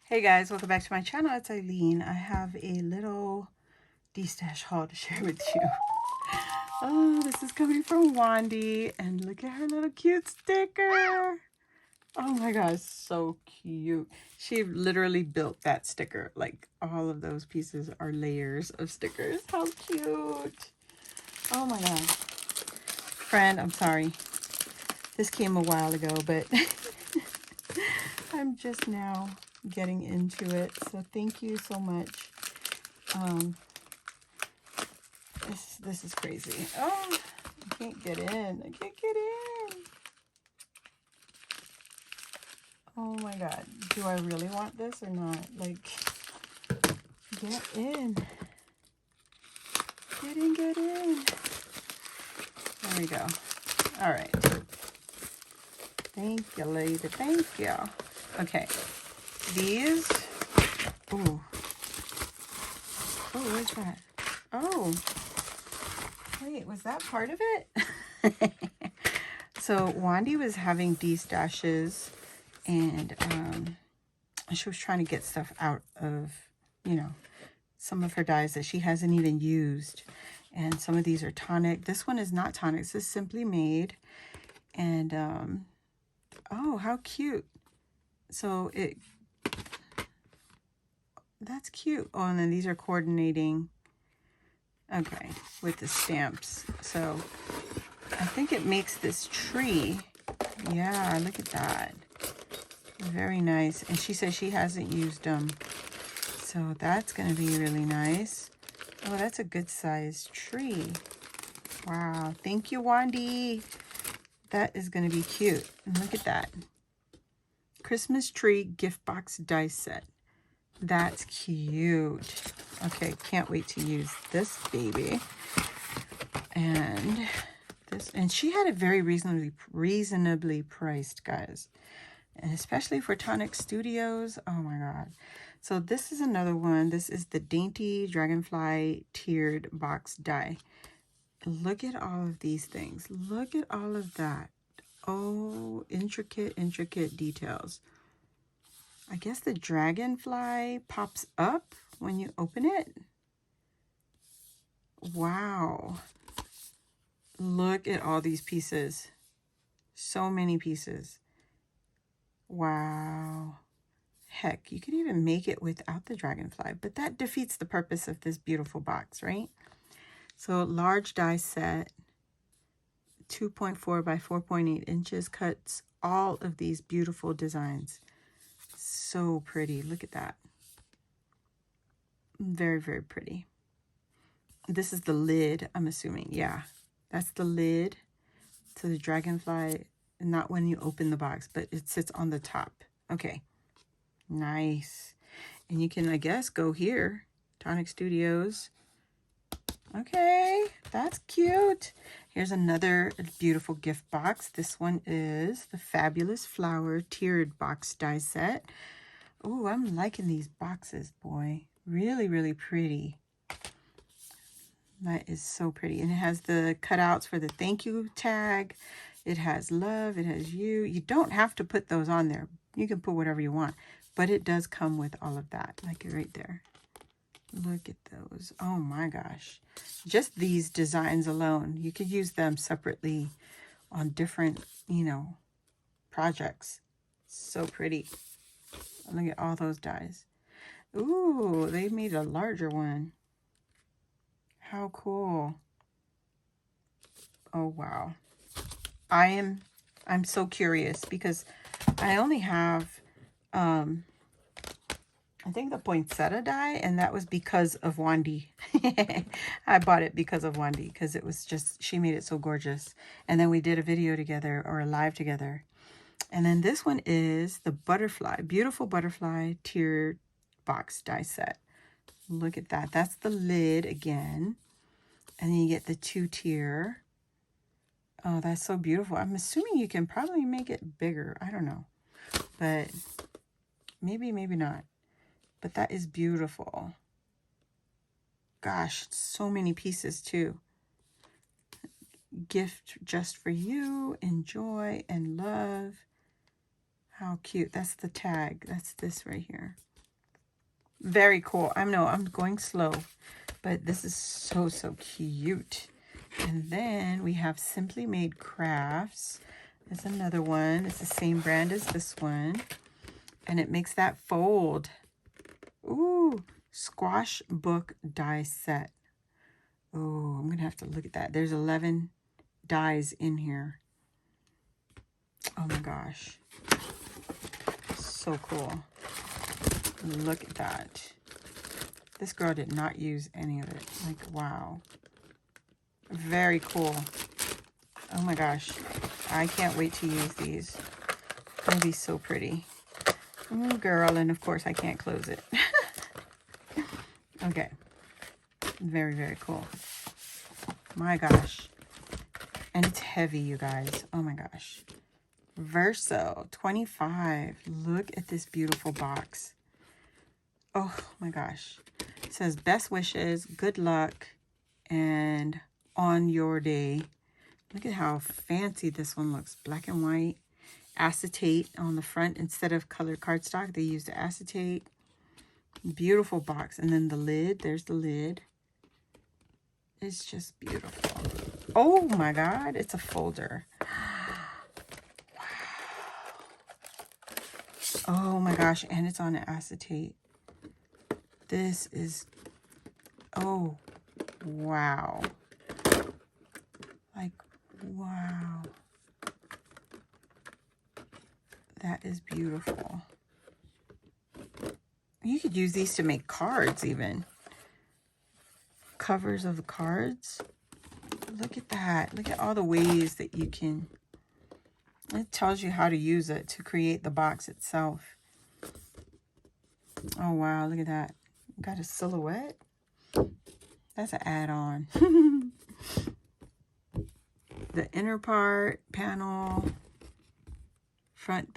Hey guys, welcome back to my channel. It's Eileen. I have a little Destash haul to share with you. Oh, this is coming from Wandy, and look at her little cute sticker. Oh my gosh, so cute. She literally built that sticker. Like, all of those pieces are layers of stickers. How cute. Oh my gosh. Friend, I'm sorry. This came a while ago, but I'm just now getting into it. So thank you so much. This is crazy. Oh, I can't get in. I can't get in. Oh my God. Do I really want this or not? Like, get in. Get in, get in. There we go. All right. Thank you, lady. Thank you. Okay. These. Ooh. Oh, where's that? Oh. Wait, was that part of it? So Wandy was having Destashes, and she was trying to get stuff out of, some of her dyes that she hasn't even used. And some of these are tonic. This one is not tonic. This is Simply Made. And, oh, how cute. So that's cute. Oh, and then these are coordinating, okay, with the stamps. So I think it makes this tree. Yeah, look at that. Very nice. And she says she hasn't used them. So that's going to be really nice. Oh, that's a good sized tree. Wow. Thank you, Wandy. That is going to be cute. And look at that. Christmas tree gift box die set. That's cute. Okay, can't wait to use this baby. And this, and she had it very reasonably priced, guys. And especially for Tonic Studios. Oh my God. So this is another one. This is the Dainty Dragonfly Tiered Box Die. Look at all of these things. Look at all of that. Oh, intricate, intricate details. I guess the dragonfly pops up when you open it. Wow. Look at all these pieces. So many pieces. Wow. Heck, you could even make it without the dragonfly, but that defeats the purpose of this beautiful box, right? So large die set, 2.4 by 4.8 inches, cuts all of these beautiful designs. So pretty. Look at that. Very, very pretty. This is the lid, I'm assuming. Yeah, that's the lid to the dragonfly. Not when you open the box, but it sits on the top. Okay. Nice. And you can, I guess, go here. Tonic Studios. Okay, that's cute. Here's another beautiful gift box. This one is the Fabulous Flower Tiered Box Die Set. Oh, I'm liking these boxes, boy. Really, really pretty. That is so pretty. And it has the cutouts for the thank you tag. It has love. It has you. You don't have to put those on there. You can put whatever you want. But it does come with all of that. Like right there. Look at those. Oh my gosh. Just these designs alone. You could use them separately on different, projects. So pretty. Look at all those dies. Ooh, they made a larger one. How cool. Oh wow. I'm so curious because I only have I think the poinsettia die, and that was because of Wandy. I bought it because of Wandy because it was just, she made it so gorgeous. And then we did a video together, or a live together. And then this one is the butterfly, beautiful butterfly tiered box die set. Look at that. That's the lid again. And then you get the 2-tier. Oh, that's so beautiful. I'm assuming you can probably make it bigger. I don't know. But maybe, maybe not. But that is beautiful. Gosh, so many pieces too. Gift just for you. Enjoy and love. How cute. That's the tag. That's this right here. Very cool. I know I'm going slow, but this is so, so cute. And then we have Simply Made Crafts. There's another one. It's the same brand as this one. And it makes that fold. Ooh, squash book die set. Oh, I'm going to have to look at that. There's 11 dies in here. Oh my gosh. So cool. Look at that. This girl did not use any of it. Like, wow. Very cool. Oh my gosh. I can't wait to use these. It'll be so pretty. Oh, girl. And of course, I can't close it. Okay. Very, very cool. My gosh. And it's heavy, you guys. Oh my gosh. Verso 25. Look at this beautiful box. Oh my gosh. It says best wishes, good luck, and on your day. Look at how fancy this one looks. Black and white. Acetate on the front. Instead of colored cardstock, they used acetate. Beautiful box. And then the lid. There's the lid. It's just beautiful. Oh my God. It's a folder. Wow. Oh my gosh. And it's on an acetate. This is, oh, wow. Like, wow. That is beautiful. You could use these to make cards even. Covers of the cards. Look at that. Look at all the ways that you can, it tells you how to use it to create the box itself. Oh, wow. Look at that. Got a silhouette. That's an add-on. The inner part, panel, front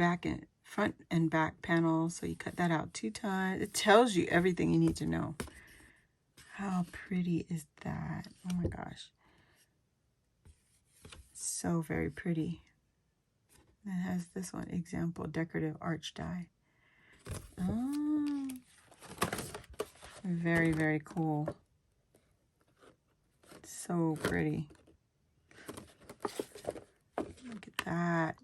and back panel. So you cut that out 2 times. It tells you everything you need to know. How pretty is that? Oh my gosh. So very pretty. It has this one, example, decorative arch die. Oh, very, very cool. So pretty. Look at that.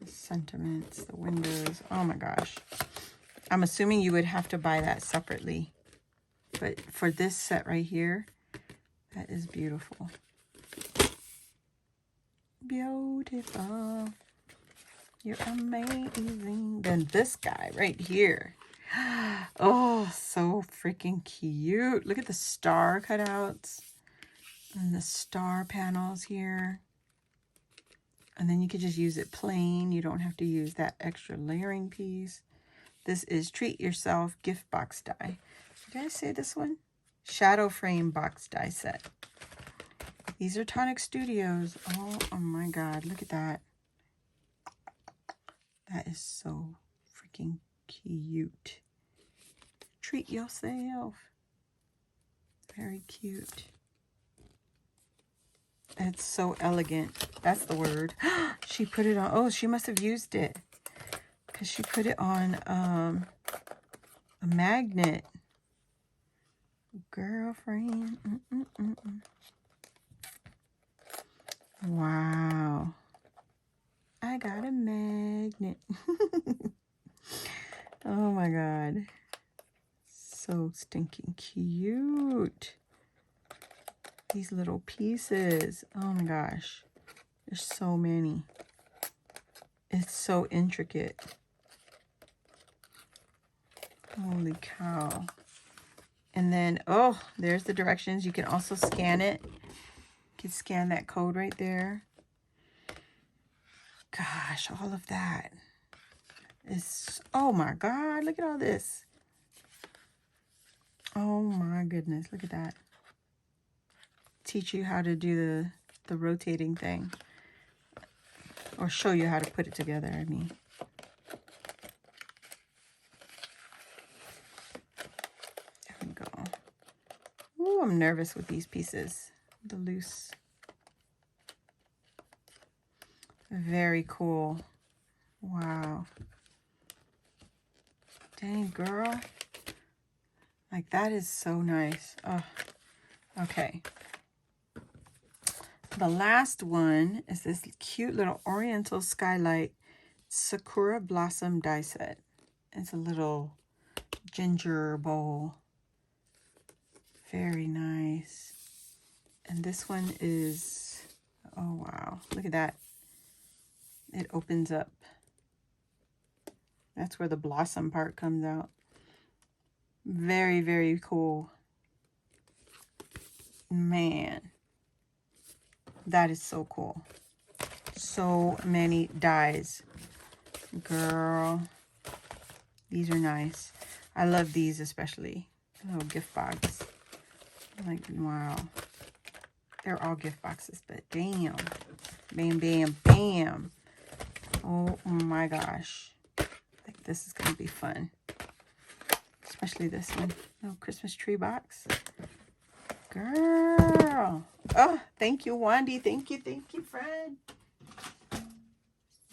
The sentiments, the windows. Oh my gosh. I'm assuming you would have to buy that separately. But for this set right here, that is beautiful. Beautiful. You're amazing. Then this guy right here. Oh, so freaking cute. Look at the star cutouts and the star panels here. And then you could just use it plain. You don't have to use that extra layering piece. This is Treat Yourself Gift Box Die. Did I say this one? Shadow Frame Box Die Set. These are Tonic Studios. Oh my God. Look at that. That is so freaking cute. Treat yourself. Very cute. It's so elegant. That's the word. She put it on. Oh, she must have used it. Because she put it on a magnet. Girlfriend. Wow. I got a magnet. Oh my God. So stinking cute. These little pieces. Oh my gosh. There's so many. It's so intricate. Holy cow. And then, oh, there's the directions. You can also scan it. You can scan that code right there. Gosh, all of that is, oh my God, look at all this. Oh my goodness, look at that. Teach you how to do the rotating thing. Or show you how to put it together, I mean. There we go. Ooh, I'm nervous with these pieces. The loose. Very cool. Wow. Dang, girl. Like, that is so nice. Oh, okay. The last one is this cute little Oriental Skylight Sakura Blossom die set. It's a little ginger bowl. Very nice. And this one is, oh wow, look at that. It opens up. That's where the blossom part comes out. Very, very cool. Man, that is so cool. So many dies. Girl, these are nice. I love these especially. A little gift box. Like, wow. They're all gift boxes, but damn. Bam, bam, bam. Oh my gosh. Like, this is going to be fun. Especially this one. Little Christmas tree box. Girl. Oh, thank you, Wandy. Thank you, friend.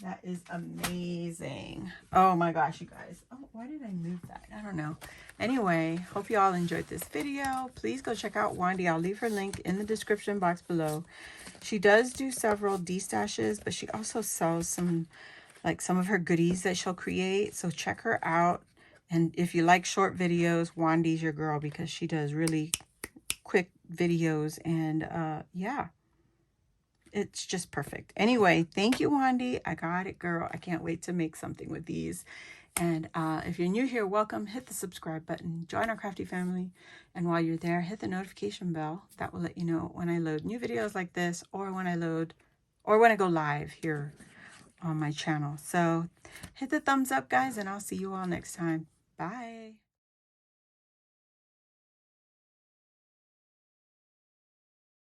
That is amazing. Oh my gosh, you guys. Oh, why did I move that? I don't know. Anyway, hope you all enjoyed this video. Please go check out Wandy. I'll leave her link in the description box below. She does do several destashes, but she also sells some of her goodies that she'll create. So check her out. And if you like short videos, Wandy's your girl because she does really quick videos. And yeah. It's just perfect. Anyway, thank you, Wandy. I got it, girl. I can't wait to make something with these. And if you're new here, welcome. Hit the subscribe button. Join our Crafty family. And while you're there, hit the notification bell. That will let you know when I load new videos like this or when I go live here on my channel. So hit the thumbs up, guys, and I'll see you all next time. Bye.